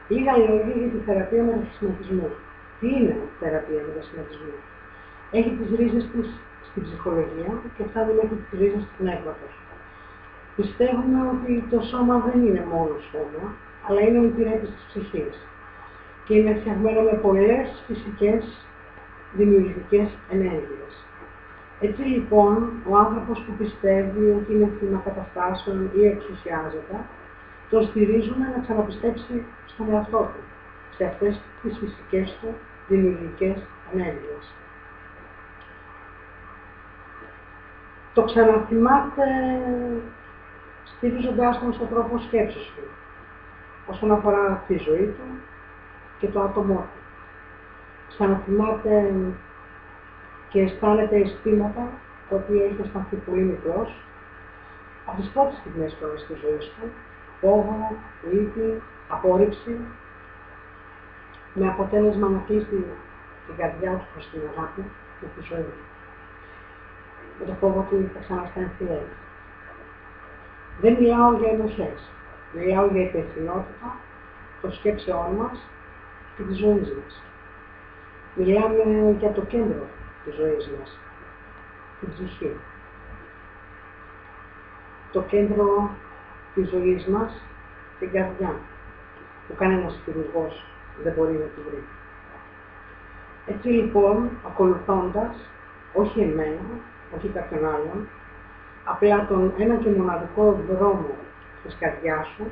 Λίγα λόγια για τη θεραπεία μετασχηματισμού. Τι είναι η θεραπεία μετασχηματισμού? Έχει τις ρίζες της στην ψυχολογία και φτάνει μέχρι τις ρίζες του πνεύματος. Πιστεύουμε ότι το σώμα δεν είναι μόνο σώμα, αλλά είναι ο υπηρέτης της ψυχής και είναι φτιαγμένο με πολλές φυσικές δημιουργικές ενέργειες. Έτσι λοιπόν, ο άνθρωπος που πιστεύει ότι είναι θύμα καταστάσεων ή εξουσιάζεται, τον στηρίζουμε να ξαναπιστέψει στον εαυτό του, σε αυτές τις φυσικές του δημιουργικές ενέργειες. Το ξαναθυμάται στηρίζοντάς τον στον τρόπο σκέψης του, όσον αφορά τη ζωή του και το άτομό του. Ξαναθυμάται και αισθάνεται αισθήματα τα οποία έχει αισθανθεί πολύ μικρός, από τις πρώτες στιγμές φορές της ζωής του, φόβο, λύπη, απόρριψη, με αποτέλεσμα να κλείσει την καρδιά του προς την αγάπη και τη ζωή του. Με το φόβο ότι θα ξανασταθεί έτσι. Δεν μιλάω για ενοχές, μιλάω για υπευθυνότητα των σκέψεών μας και της ζωής μας. Μιλάμε για το κέντρο της ζωής μας, την ψυχή. Το κέντρο της ζωής μας, την καρδιά, που κανένας χειρουργός δεν μπορεί να τη βρει. Έτσι λοιπόν, ακολουθώντας, όχι εμένα, όχι κάποιον άλλον, απλά τον ένα και μοναδικό δρόμο της καρδιάς σου,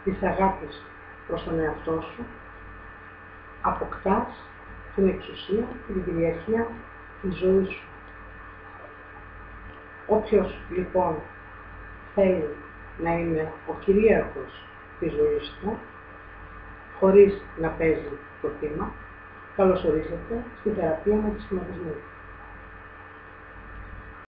της αγάπης προς τον εαυτό σου, αποκτάς την εξουσία και την κυριαρχία της ζωής σου. Όποιος λοιπόν θέλει να είναι ο κυρίαρχος της ζωής του, χωρίς να παίζει το θύμα, καλωσορίζεται στη θεραπεία μετασχηματισμού.